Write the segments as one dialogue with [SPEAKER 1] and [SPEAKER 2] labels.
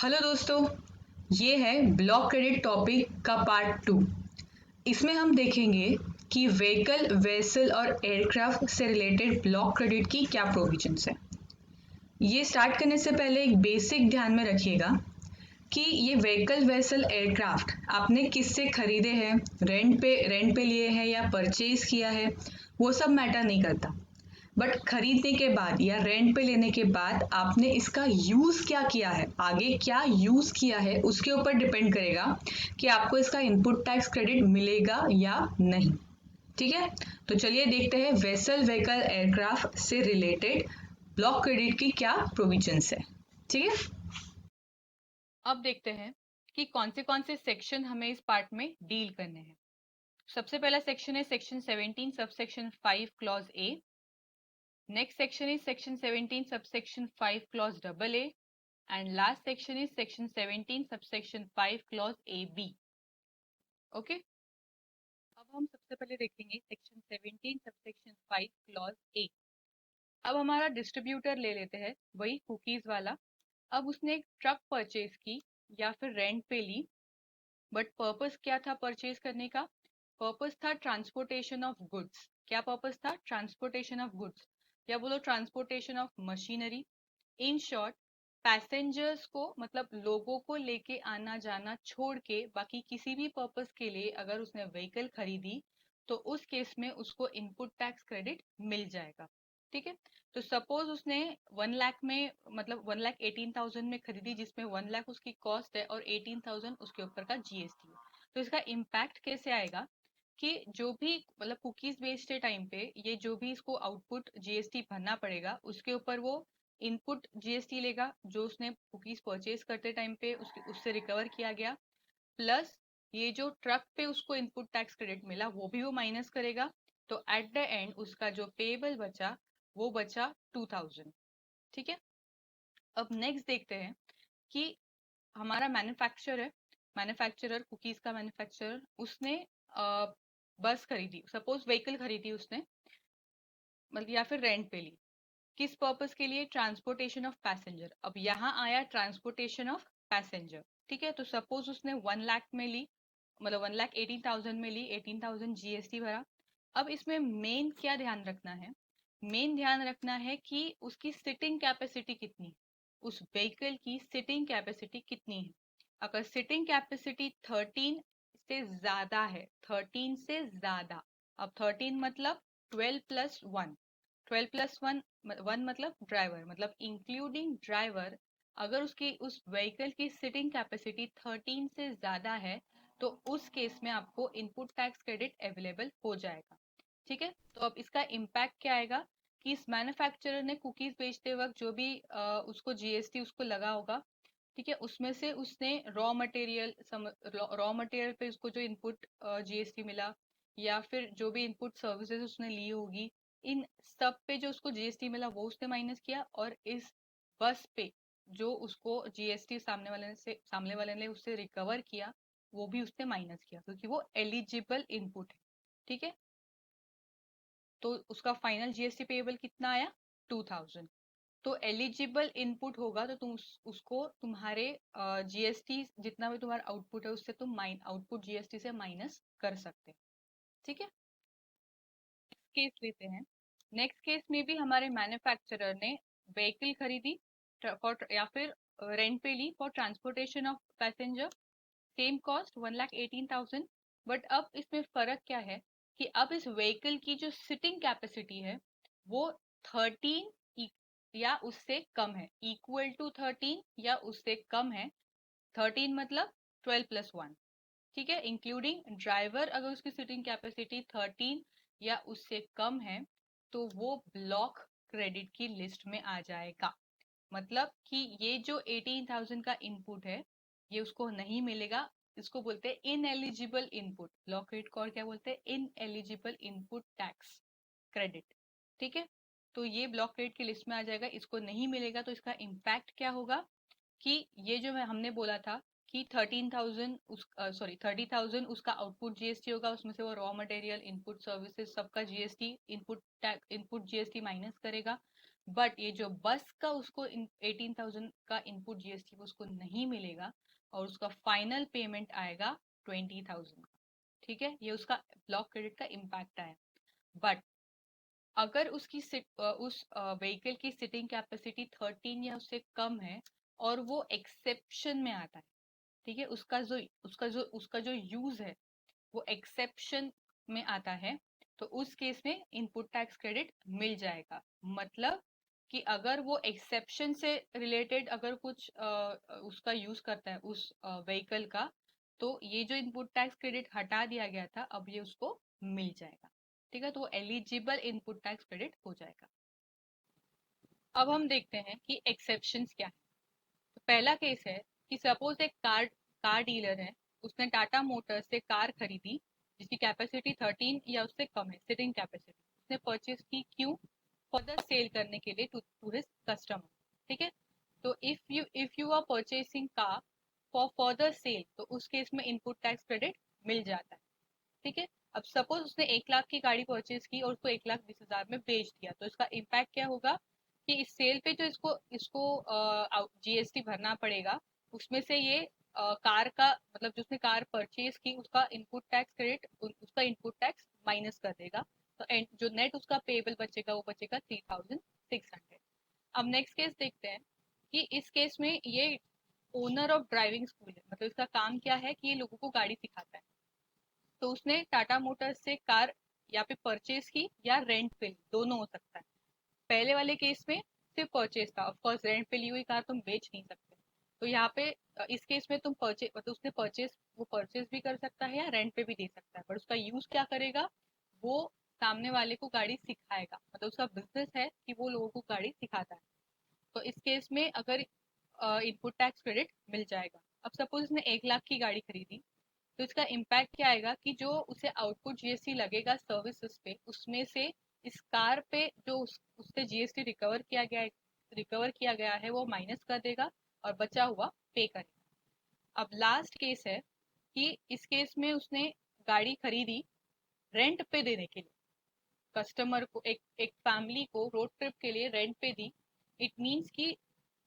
[SPEAKER 1] Hello दोस्तों, ये है ब्लॉक क्रेडिट टॉपिक का पार्ट 2। इसमें हम देखेंगे कि व्हीकल, वेसल और एयरक्राफ्ट से रिलेटेड ब्लॉक क्रेडिट की क्या प्रोविजंस है। ये स्टार्ट करने से पहले एक बेसिक ध्यान में रखिएगा कि ये व्हीकल, वेसल, एयरक्राफ्ट आपने किससे खरीदे हैं, रेंट पे लिए हैं या परचेज किया है, वो सब मैटर नहीं करता। बट खरीदने के बाद या रेंट पे लेने के बाद आपने इसका यूज क्या किया है, आगे क्या यूज किया है, उसके ऊपर डिपेंड करेगा कि आपको इसका इनपुट टैक्स क्रेडिट मिलेगा या नहीं। ठीक है, तो चलिए देखते हैं वेसल, व्हीकल, एयरक्राफ्ट से रिलेटेड ब्लॉक क्रेडिट की क्या प्रोविजंस है। ठीक है, अब देखते हैं कि कौन से सेक्शन हमें इस पार्ट में डील करने हैं। सबसे पहला सेक्शन है section 17 subsection 5 clause A. Next section is section 17 subsection 5 clause double A, and last section is section 17 subsection 5 clause AB. Okay, अब हम सबसे पहले देखेंगे section 17 subsection 5 clause A। अब हमारा डिस्ट्रीब्यूटर ले लेते हैं, वही कुकीज वाला। अब उसने एक ट्रक परचेज की या फिर रेंट पे ली, बट पर्पस क्या था परचेज करने का? पर्पस था ट्रांसपोर्टेशन ऑफ गुड्स। क्या पर्पस था? ट्रांसपोर्टेशन ऑफ गुड्स, या बोलो transportation of machinery. In short, passengers को मतलब लोगों को लेके आना जाना छोड़ के बाकी किसी भी पर्पस के लिए अगर उसने व्हीकल खरीदी तो उस केस में उसको इनपुट टैक्स क्रेडिट मिल जाएगा। ठीक है, तो सपोज उसने 1 लाख में मतलब 1,18,000 में खरीदी, जिसमें 1 लाख उसकी कॉस्ट है और 18,000 उसके ऊपर का जीएसटी है। तो इसका इम्पैक्ट कैसे आएगा कि जो भी मतलब कुकीज बेचते टाइम पे ये जो भी इसको आउटपुट जीएसटी भरना पड़ेगा उसके ऊपर वो इनपुट जीएसटी लेगा जो उसने कुकीज परचेज करते टाइम पे उससे रिकवर किया गया, प्लस ये जो ट्रक पे उसको इनपुट टैक्स क्रेडिट मिला वो भी वो माइनस करेगा। तो एट द एंड उसका जो पेबल बचा वो बचा 2,000। ठीक है, अब नेक्स्ट देखते हैं कि हमारा मैन्युफैक्चरर है, मैन्युफैक्चरर कुकीज का मैन्युफैक्चरर, उसने बस खरीदी, सपोज व्हीकल खरीदी उसने, मतलब या फिर रेंट पे ली। किस पर्पस के लिए? Transportation of passenger. अब यहाँ आया ट्रांसपोर्टेशन ऑफ पैसेंजर। ठीक है, तो सपोज उसने 1 लाख में ली, मतलब 1,18,000 में ली, 18,000 जीएसटी भरा। अब इसमें मेन क्या ध्यान रखना है? मेन ध्यान रखना है कि उसकी सिटिंग कैपेसिटी कितनी, उस व्हीकल की सिटिंग कैपेसिटी कितनी है। अगर सिटिंग कैपेसिटी 13 से ज्यादा है, 13 से ज्यादा, अब 13 मतलब 12+1, 12+1 1 मतलब ड्राइवर, मतलब इंक्लूडिंग ड्राइवर। अगर उसकी उस व्हीकल की सिटिंग कैपेसिटी 13 से ज्यादा है तो उस केस में आपको इनपुट टैक्स क्रेडिट अवेलेबल हो जाएगा। ठीक है, तो अब इसका इम्पैक्ट क्या आएगा कि इस मैन्युफैक्चरर ने कुकीज बेचते वक्त जो भी उसको जीएसटी उसको लगा होगा, ठीक है, उसमें से उसने रॉ मटेरियल पे उसको जो इनपुट जीएसटी मिला या फिर जो भी इनपुट सर्विसेज उसने ली होगी, इन सब पे जो उसको जीएसटी मिला वो उसने माइनस किया, और इस बस पे जो उसको जीएसटी सामने वाले ने उससे रिकवर किया वो भी उसने माइनस किया, क्योंकि वो एलिजिबल इनपुट है। ठीक है, तो उसका फाइनल जीएसटी पेएबल कितना आया? 2,000। तो एलिजिबल इनपुट होगा तो तुम उसको तुम्हारे जीएसटी जितना भी तुम्हारा आउटपुट है उससे तुम आउटपुट जीएसटी से माइनस कर सकते हैं। ठीक है, केस लेते हैं। नेक्स्ट केस में भी हमारे मैन्युफैक्चरर ने व्हीकल खरीदी या फिर रेंट पे ली for transportation of passenger, same cost 1,18,000। But अब इसमें फर्क क्या है कि अब इस व्हीकल की जो सिटिंग कैपेसिटी है वो 13 या उससे कम है, इक्वल टू 13 या उससे कम है। 13 मतलब 12+1। ठीक है, इंक्लूडिंग ड्राइवर अगर उसकी सीटिंग कैपेसिटी 13 या उससे कम है तो वो ब्लॉक क्रेडिट की लिस्ट में आ जाएगा। मतलब कि ये जो 18,000 का इनपुट है ये उसको नहीं मिलेगा। इसको बोलते हैं इनएलिजिबल इनपुट। ब्लॉक क्रेडिट को और क्या बोलते हैं? Ineligible input tax credit. ठीक है, तो ये ब्लॉक क्रेडिट की लिस्ट में आ जाएगा, इसको नहीं मिलेगा। तो इसका इम्पैक्ट क्या होगा कि ये जो हमने बोला था कि 13,000 30,000 उसका आउटपुट जीएसटी होगा, उसमें से वो रॉ मटेरियल, इनपुट सर्विसेज सबका जीएसटी, इनपुट जीएसटी माइनस करेगा।
[SPEAKER 2] बट ये जो बस का उसको 18,000 का इनपुट जीएसटी उसको नहीं मिलेगा और उसका फाइनल पेमेंट आएगा 20,000 का। ठीक है, ये उसका ब्लॉक क्रेडिट का इम्पैक्ट आया। बट अगर उसकी उस व्हीकल की सिटिंग कैपेसिटी 13 या उससे कम है और वो एक्सेप्शन में आता है, ठीक है, उसका जो यूज है वो एक्सेप्शन में आता है, तो उस केस में इनपुट टैक्स क्रेडिट मिल जाएगा। मतलब कि अगर वो एक्सेप्शन से रिलेटेड अगर कुछ उसका यूज करता है उस व्हीकल का, तो ये जो इनपुट टैक्स क्रेडिट हटा दिया गया था अब ये उसको मिल जाएगा। ठीक है, तो वो एलिजिबल इनपुट टैक्स क्रेडिट हो जाएगा। अब हम देखते हैं कि एक्सेप्शंस क्या है। तो पहला केस है कि सपोज एक कार डीलर है, उसने टाटा मोटर्स से कार खरीदी जिसकी कैपेसिटी 13 या उससे कम है, सिटिंग कैपेसिटी। उसने परचेज की क्यों? फर्दर सेल करने के लिए टू हिज कस्टमर। ठीक है, तो if you are purchasing car for further sale, तो उस केस में इनपुट टैक्स क्रेडिट मिल जाता है। ठीक है, अब सपोज उसने 1 लाख की गाड़ी परचेज की और उसको 1,20,000 में बेच दिया, तो इसका इम्पैक्ट क्या होगा कि इस सेल पे जो इसको इसको जीएसटी भरना पड़ेगा, उसमें से ये कार का मतलब जो उसने कार परचेज की उसका इनपुट टैक्स क्रेडिट उसका इनपुट टैक्स माइनस कर देगा। तो जो नेट उसका पेबल बचेगा वो बचेगा 3,600। अब नेक्स्ट केस देखते हैं कि इस केस में ये ओनर ऑफ ड्राइविंग स्कूल है, मतलब इसका काम क्या है कि ये लोगों को गाड़ी सिखाता है। तो उसने टाटा मोटर्स से कार या पे परचेज की या रेंट पे ली, दोनों हो सकता है। पहले वाले केस में सिर्फ परचेज था, ऑफ कोर्स रेंट पे ली हुई कार तुम बेच नहीं सकते। तो यहाँ पे इस केस में तुम परचेज मतलब उसने परचेज भी कर सकता है या रेंट पे भी दे सकता है, पर उसका यूज क्या करेगा, वो सामने वाले को गाड़ी सिखाएगा, मतलब उसका बिजनेस है कि वो लोगों को गाड़ी सिखाता है। तो इस केस में अगर इनपुट टैक्स क्रेडिट मिल जाएगा। अब सपोज उसने 1 लाख की गाड़ी खरीदी, तो इसका इम्पैक्ट क्या आएगा कि जो उसे आउटपुट जीएसटी लगेगा सर्विसेज पे, उसमें से इस कार पे जो उससे जीएसटी रिकवर किया गया है वो माइनस कर देगा और बचा हुआ पे करेगा। अब लास्ट केस है कि इस केस में उसने गाड़ी खरीदी रेंट पे देने के लिए, कस्टमर को, एक एक फैमिली को रोड ट्रिप के लिए रेंट पे दी। इट मीन्स कि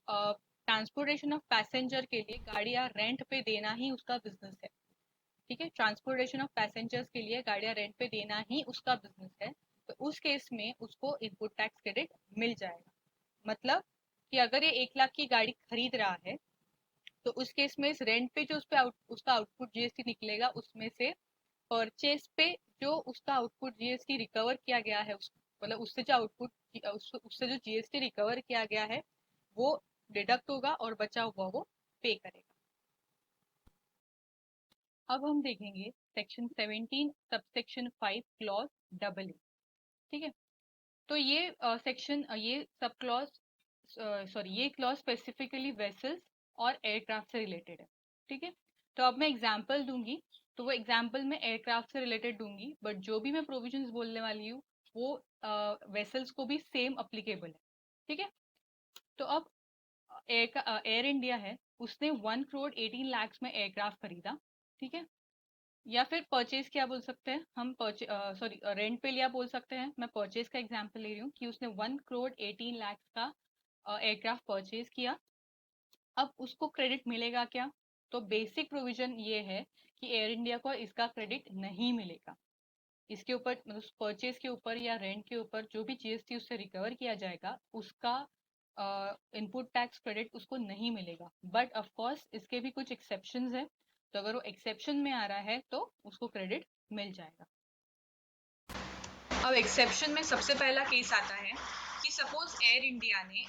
[SPEAKER 2] ट्रांसपोर्टेशन ऑफ पैसेंजर के लिए गाड़ियां रेंट पे देना ही उसका बिजनेस है। ठीक है, ट्रांसपोर्टेशन ऑफ पैसेंजर्स के लिए गाड़ियां रेंट पे देना ही उसका बिजनेस है। तो उस केस में उसको इनपुट टैक्स क्रेडिट मिल जाएगा। मतलब कि अगर ये 1 लाख की गाड़ी खरीद रहा है, तो उस केस में इस रेंट पे जो उसका आउटपुट जीएसटी निकलेगा उसमें से परचेज पे जो उसका आउटपुट जीएसटी रिकवर किया गया है, मतलब उससे जो उससे जो जीएसटी रिकवर किया गया है वो डिडक्ट होगा और बचा हुआ वो पे करेगा। अब हम देखेंगे section 17 subsection 5 clause double A. ठीक है, तो ये सेक्शन ये सब क्लॉज सॉरी ये क्लॉज स्पेसिफिकली वेसल्स और एयरक्राफ्ट से रिलेटेड है। ठीक है, तो अब मैं एग्जांपल दूंगी, तो वो एग्जांपल मैं एयरक्राफ्ट से रिलेटेड दूंगी, बट जो भी मैं प्रोविजंस बोलने वाली हूँ वो वेसल्स को भी सेम अप्लीकेबल है। ठीक है, तो अब एयर इंडिया है, उसने 1,18 करोड़ में एयरक्राफ्ट खरीदा। ठीक है, या फिर परचेज क्या बोल सकते हैं हम, सॉरी रेंट पे लिया बोल सकते हैं। मैं परचेज का एग्जांपल ले रही हूँ कि उसने 1,18 करोड़ का एयरक्राफ्ट परचेज किया। अब उसको क्रेडिट मिलेगा क्या? तो बेसिक प्रोविजन ये है कि एयर इंडिया को इसका क्रेडिट नहीं मिलेगा। इसके ऊपर मतलब परचेज के ऊपर या रेंट के ऊपर जो भी जीएसटी उससे रिकवर किया जाएगा उसका इनपुट टैक्स क्रेडिट उसको नहीं मिलेगा। बट ऑफ कोर्स इसके भी कुछ एक्सेप्शंस है, तो अगर वो एक्सेप्शन में आ रहा है तो उसको क्रेडिट मिल जाएगा।
[SPEAKER 1] अब एक्सेप्शन में सबसे पहला केस आता है कि सपोज एयर इंडिया ने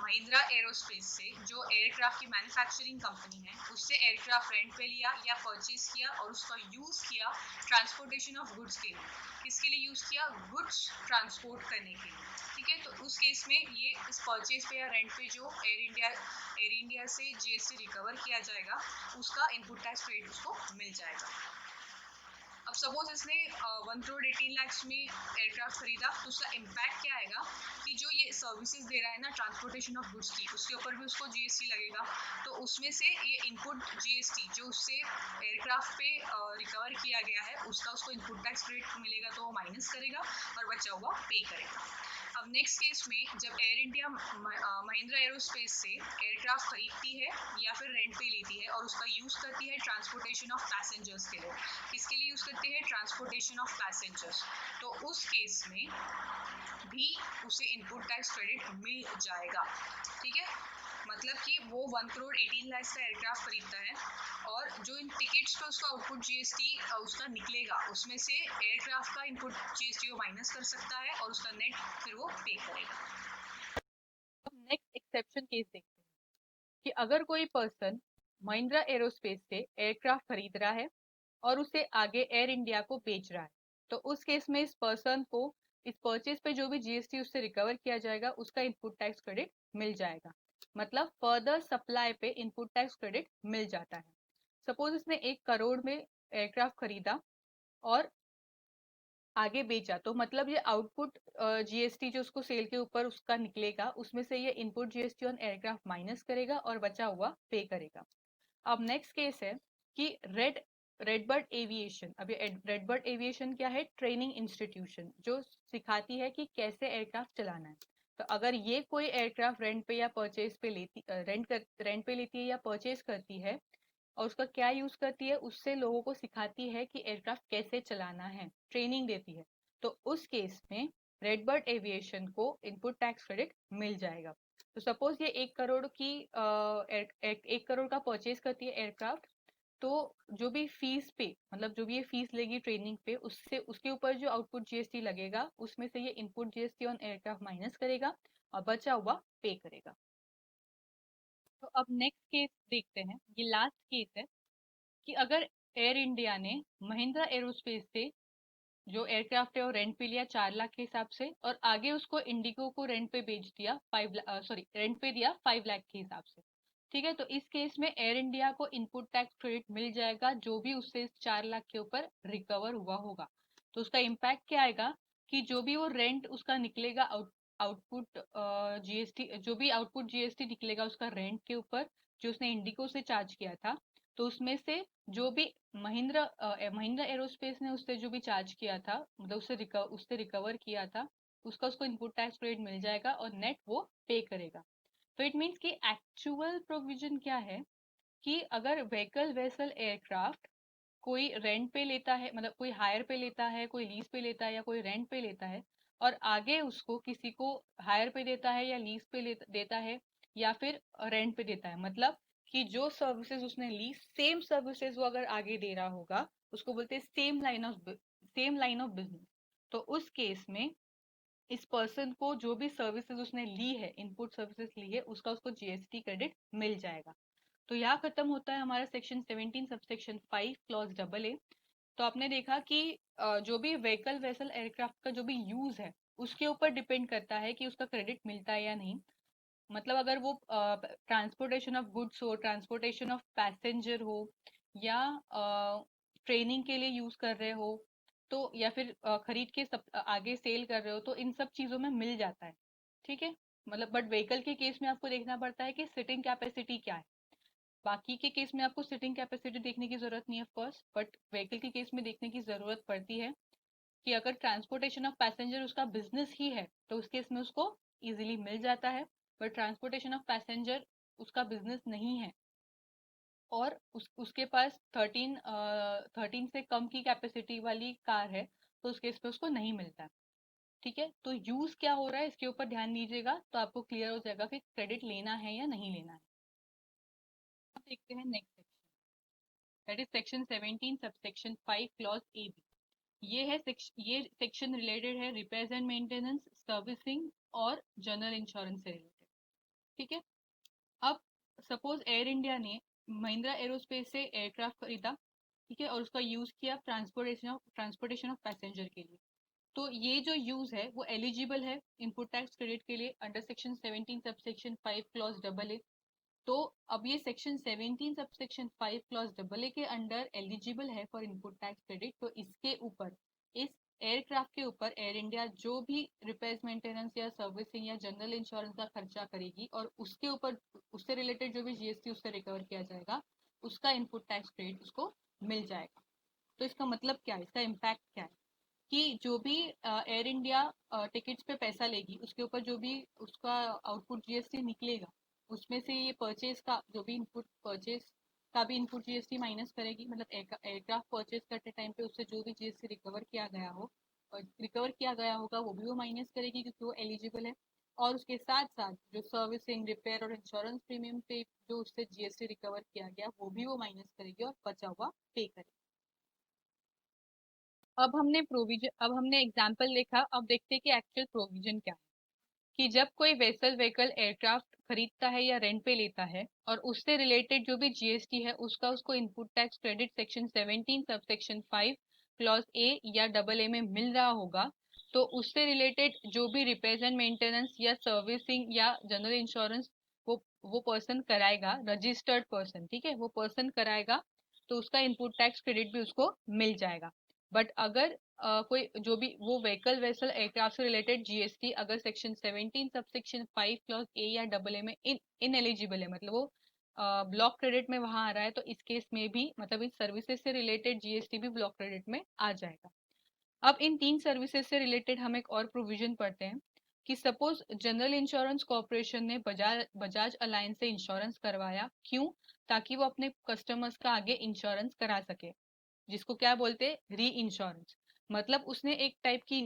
[SPEAKER 1] महिंद्रा एरोस्पेस से जो एयरक्राफ्ट की मैन्युफैक्चरिंग कंपनी है उससे एयरक्राफ्ट रेंट पे लिया या परचेज किया और उसका यूज किया ट्रांसपोर्टेशन ऑफ गुड्स के लिए। किसके लिए यूज किया? गुड्स ट्रांसपोर्ट करने के लिए। ठीक है, तो उस केस में ये इस परचेज पे या रेंट पे जो एयर इंडिया से जीएसटी रिकवर किया जाएगा उसका इनपुट टैक्स क्रेडिट उसको मिल जाएगा। अब सपोज इसने 1,18 करोड़ में एयरक्राफ्ट खरीदा, तो उसका इम्पैक्ट क्या आएगा कि जो ये सर्विसेज दे रहा है ना ट्रांसपोर्टेशन ऑफ गुड्स की, उसके ऊपर भी उसको जीएसटी लगेगा। तो उसमें से ये इनपुट जीएसटी जो उससे एयरक्राफ्ट पे रिकवर किया गया है उसका उसको इनपुट टैक्स क्रेडिट मिलेगा तो वो माइनस करेगा और बचा हुआ पे करेगा। अब नेक्स्ट केस में जब एयर इंडिया महिंद्रा एरोस्पेस से एयरक्राफ्ट खरीदती है या फिर रेंट पे लेती है और उसका यूज करती है ट्रांसपोर्टेशन ऑफ पैसेंजर्स के लिए, किसके लिए यूज करती है? Transportation of passengers. तो उस केस में भी उसे इनपुट टैक्स क्रेडिट मिल जाएगा। ठीक है, मतलब कि वो 1 करोड़ 18 लाख का एयरक्राफ्ट खरीदता है और जो इन टिकट्स पे उसका आउटपुट जीएसटी उसका निकलेगा, उसमें से एयरक्राफ्ट का इनपुट जीएसटी वो माइनस कर सकता है और उसका नेट फिर वो पे करेगा।
[SPEAKER 2] नेक्स्ट एक्सेप्शन केस देखते हैं कि अगर कोई पर्सन महिंद्रा एरोस्पेस से एयरक्राफ्ट खरीद रहा है और उसे आगे एयर इंडिया को बेच रहा है, तो उस केस में इस पर्सन को इस परचेज पे जो भी जीएसटी उससे रिकवर किया जाएगा उसका इनपुट टैक्स क्रेडिट मिल जाएगा। मतलब फर्दर सप्लाई पे इनपुट टैक्स क्रेडिट मिल जाता है। सपोज इसने 1 करोड़ में एयरक्राफ्ट खरीदा और आगे बेचा, तो मतलब ये आउटपुट जीएसटी जो उसको सेल के ऊपर उसका निकलेगा उसमें से ये input GST on aircraft minus करेगा और बचा हुआ पे करेगा। अब नेक्स्ट केस है कि रेडबर्ड एविएशन। अब ये रेडबर्ड एविएशन क्या है? ट्रेनिंग इंस्टीट्यूशन जो सिखाती है कि कैसे एयरक्राफ्ट चलाना है। तो अगर ये कोई एयरक्राफ्ट रेंट पे या परचेज पे लेती रेंट पे लेती है या परचेज करती है और उसका क्या यूज करती है, उससे लोगों को सिखाती है कि एयरक्राफ्ट कैसे चलाना है, ट्रेनिंग देती है, तो उस केस में रेडबर्ड एविएशन को इनपुट टैक्स क्रेडिट मिल जाएगा। तो सपोज ये 1 करोड़ की 1 करोड़ का परचेज करती है एयरक्राफ्ट, तो जो भी फीस पे मतलब जो भी ये फीस लेगी ट्रेनिंग पे, उससे उसके ऊपर जो आउटपुट जीएसटी लगेगा उसमें से ये input GST on aircraft minus करेगा और बचा हुआ पे करेगा। तो अब नेक्स्ट केस देखते हैं, ये लास्ट केस है कि अगर एयर इंडिया ने महिंद्रा एरोस्पेस से जो एयरक्राफ्ट है वो रेंट पे लिया 4 लाख के हिसाब से और आगे उसको इंडिगो को रेंट पे बेच दिया रेंट पे दिया 5 लाख के हिसाब से। ठीक है, तो इस केस में एयर इंडिया को इनपुट टैक्स क्रेडिट मिल जाएगा जो भी उससे 4 लाख के ऊपर रिकवर हुआ होगा। तो उसका इम्पैक्ट क्या आएगा कि जो भी वो रेंट उसका निकलेगा आउटपुट जीएसटी, जो भी आउटपुट जीएसटी निकलेगा उसका रेंट के ऊपर जो उसने इंडिगो से चार्ज किया था, तो उसमें से जो भी महिंद्रा एरोस्पेस ने उससे जो भी चार्ज किया था, मतलब उससे रिकवर किया था, उसका उसको इनपुट टैक्स क्रेडिट मिल जाएगा और नेट वो पे करेगा। तो इट मीन्स कि एक्चुअल प्रोविजन क्या है कि अगर व्हीकल वेसल एयरक्राफ्ट कोई रेंट पे लेता है, मतलब कोई हायर पे लेता है, कोई लीज पे लेता है या कोई रेंट पे लेता है और आगे उसको किसी को हायर पे देता है या लीज पे देता है या फिर रेंट पे देता है, मतलब कि जो सर्विसेज उसने ली सेम सर्विसेज वो अगर आगे दे रहा होगा उसको बोलते हैं सेम लाइन ऑफ बिजनेस। तो उस केस में इस पर्सन को जो भी सर्विसेज उसने ली है, इनपुट सर्विसेज ली है, उसका उसको जीएसटी क्रेडिट मिल जाएगा। तो यहाँ खत्म होता है हमारा section 17 subsection 5 clause double A. तो आपने देखा कि जो भी व्हीकल वेसल एयरक्राफ्ट का जो भी यूज है उसके ऊपर डिपेंड करता है कि उसका क्रेडिट मिलता है या नहीं। मतलब अगर वो ट्रांसपोर्टेशन ऑफ गुड्स हो, ट्रांसपोर्टेशन ऑफ पैसेंजर हो या ट्रेनिंग के लिए यूज कर रहे हो, तो या फिर खरीद के सब आगे सेल कर रहे हो, तो इन सब चीजों में मिल जाता है। ठीक है, मतलब बट व्हीकल के केस में आपको देखना पड़ता है कि सिटिंग कैपेसिटी क्या है। बाकी के केस में आपको सिटिंग कैपेसिटी देखने की जरूरत नहीं है ऑफ कोर्स, बट व्हीकल के केस में देखने की जरूरत पड़ती है कि अगर ट्रांसपोर्टेशन ऑफ पैसेंजर उसका बिजनेस ही है तो उस केस में उसको इजीली मिल जाता है, बट ट्रांसपोर्टेशन ऑफ पैसेंजर उसका बिजनेस नहीं है और उसके पास 13 से कम की कैपेसिटी वाली कार है, तो उस केस पे उसको नहीं मिलता है। ठीक है, तो यूज क्या हो रहा है इसके ऊपर ध्यान दीजिएगा तो आपको क्लियर हो जाएगा कि क्रेडिट लेना है या नहीं लेना है। अब देखते हैं next section, that is section 17 subsection 5 clause A B. ये सेक्शन रिलेटेड है रिपेयर्स एंड मेंटेनेंस, सर्विसिंग और जनरल इंश्योरेंस से रिलेटेड। ठीक है, अब सपोज एयर इंडिया ने महिंद्रा एरोस्पेस से एयरक्राफ्ट खरीदा, ठीक है, और उसका यूज किया ट्रांसपोर्टेशन ऑफ पैसेंजर के लिए। तो ये जो यूज है वो एलिजिबल है इनपुट टैक्स क्रेडिट के लिए under section 17 subsection 5 clause double A. तो अब ये section 17 subsection 5 clause double A के अंडर एलिजिबल है फॉर इनपुट टैक्स क्रेडिट। तो इसके ऊपर, इस एयरक्राफ्ट के ऊपर एयर इंडिया जो भी रिपेयर्स मेंटेनेंस या सर्विसिंग या जनरल इंश्योरेंस का खर्चा करेगी और उसके ऊपर उससे रिलेटेड जो भी जीएसटी उससे रिकवर किया जाएगा उसका इनपुट टैक्स क्रेडिट उसको मिल जाएगा। तो इसका मतलब क्या है, इसका इम्पैक्ट क्या है कि जो भी एयर इंडिया टिकट्स पे पैसा लेगी उसके ऊपर जो भी उसका आउटपुट जीएसटी निकलेगा उसमें से ये परचेज का जो भी इनपुट परचेज का भी इनपुट जीएसटी माइनस करेगी, मतलब एयरक्राफ्ट परचेज करते टाइम पे उससे जो भी जीएसटी रिकवर किया गया हो और रिकवर किया गया होगा वो भी वो माइनस करेगी क्योंकि वो एलिजिबल है। और उसके साथ साथ जो सर्विसिंग, रिपेयर और इंश्योरेंस प्रीमियम पे जो उससे जीएसटी रिकवर किया गया वो भी वो माइनस करेगी और बचा हुआ पे करेगी। अब हमने एग्जाम्पल देखा, अब देखते हैं कि एक्चुअल प्रोविजन क्या है। कि जब कोई वेसल व्हीकल एयरक्राफ्ट खरीदता है या रेंट पे लेता है और उससे रिलेटेड जो भी जीएसटी है उसका उसको input tax credit section 17 subsection 5 clause ए या डबल ए में मिल रहा होगा, तो उससे रिलेटेड जो भी रिपेयर एंड मेंटेनेंस या सर्विसिंग या जनरल इंश्योरेंस वो पर्सन कराएगा, रजिस्टर्ड पर्सन, ठीक है, वो पर्सन कराएगा, तो उसका इनपुट टैक्स क्रेडिट भी उसको मिल जाएगा। बट अगर कोई जो भी वो व्हीकल वेसल एयरक्राफ्ट से रिलेटेड जीएसटी अगर सेक्शन 17 सबसेक्शन 5 क्लॉज ए या डबल ए में इन एलिजिबल है, मतलब वो ब्लॉक क्रेडिट में वहां आ रहा है, तो इस केस में भी मतलब इस सर्विसेज से रिलेटेड जीएसटी भी ब्लॉक क्रेडिट में आ जाएगा। अब इन तीन सर्विसेज से रिलेटेड हम एक और प्रोविजन पढ़ते हैं कि सपोज जनरल इंश्योरेंस कॉर्पोरेशन ने बजाज अलायंस से इंश्योरेंस करवाया, क्यों? ताकि वो अपने कस्टमर्स का आगे इंश्योरेंस करा सके, जिसको क्या बोलते हैं, री इंश्योरेंस। मतलब उसने एक टाइप की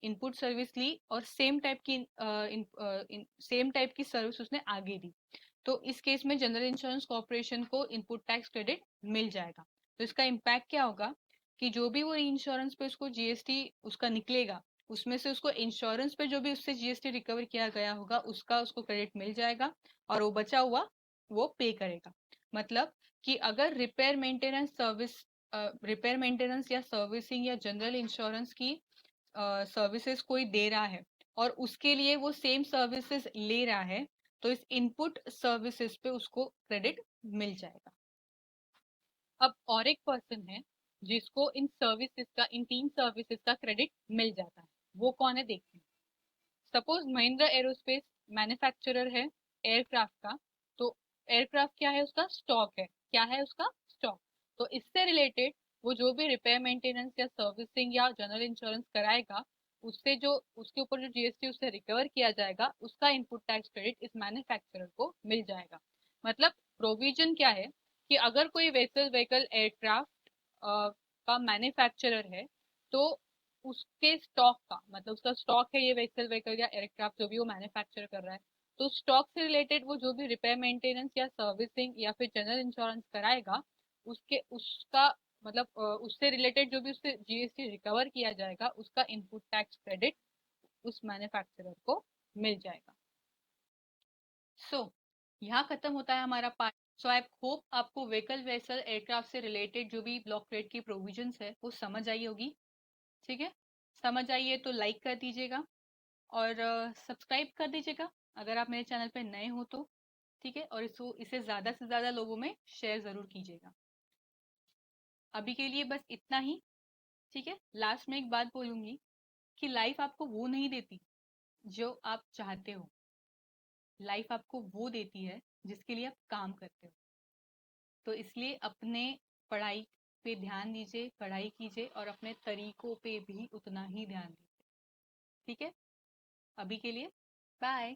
[SPEAKER 2] इनपुट सर्विस ली और सेम टाइप की सर्विस उसने आगे दी, तो इस केस में जनरल इंश्योरेंस कॉर्पोरेशन को इनपुट टैक्स क्रेडिट मिल जाएगा। तो इसका इम्पैक्ट क्या होगा कि जो भी वो इंश्योरेंस पे उसको जीएसटी उसका निकलेगा उसमें से उसको इंश्योरेंस पे जो भी उससे जीएसटी रिकवर किया गया होगा उसका उसको क्रेडिट मिल जाएगा और वो बचा हुआ वो पे करेगा। मतलब कि अगर रिपेयर मेंटेनेंस या सर्विसिंग या जनरल इंश्योरेंस की सर्विसेज कोई दे रहा है और उसके लिए वो सेम सर्विसेज ले रहा है, तो इस इनपुट सर्विसेज पे उसको क्रेडिट मिल जाएगा। अब और एक पर्सन है जिसको इन तीन सर्विसेज का क्रेडिट मिल जाता है, वो कौन है देखते हैं। सपोज महिंद्रा एरोस्पेस मैन्युफैक्चरर है एयरक्राफ्ट का, तो एयरक्राफ्ट क्या है, उसका स्टॉक है, क्या है उसका स्टॉक। तो इससे रिलेटेड वो जो भी रिपेयर मेंटेनेंस या सर्विसिंग या जनरल इंश्योरेंस कराएगा उससे जो उसके ऊपर जो जीएसटी उससे रिकवर किया जाएगा उसका इनपुट टैक्स क्रेडिट इस मैन्युफैक्चरर को मिल जाएगा। मतलब प्रोविजन क्या है कि अगर कोई व्हीकल एयरक्राफ्ट का मैन्युफैक्चरर है, तो उसके स्टॉक का मतलब उसका स्टॉक है ये व्हीकल या एयरक्राफ्ट जो भी वो मैन्युफैक्चर कर रहा है, तो स्टॉक से रिलेटेड वो जो भी रिपेयर मेंटेनेंस या सर्विसिंग या फिर जनरल इंश्योरेंस कराएगा उसका मतलब उससे रिलेटेड जो भी उससे जीएसटी रिकवर किया जाएगा उसका इनपुट टैक्स क्रेडिट उस मैन्युफैक्चरर को मिल जाएगा। यहाँ खत्म होता है हमारा पार्ट। आई होप आपको व्हीकल वेसल एयरक्राफ्ट से रिलेटेड जो भी ब्लॉक क्रेडिट की प्रोविजंस है वो समझ आई होगी। ठीक है, समझ आई है तो लाइक कर दीजिएगा और सब्सक्राइब कर दीजिएगा अगर आप मेरे चैनल पे नए हो तो। ठीक है, और इसे ज़्यादा से ज़्यादा लोगों में शेयर ज़रूर कीजिएगा। अभी के लिए बस इतना ही। ठीक है, लास्ट में एक बात बोलूँगी कि लाइफ आपको वो नहीं देती जो आप चाहते हो, लाइफ आपको वो देती है जिसके लिए आप काम करते हो। तो इसलिए अपने पढ़ाई पे ध्यान दीजिए, पढ़ाई कीजिए और अपने तरीकों पे भी उतना ही ध्यान दीजिए। ठीक है, अभी के लिए बाय।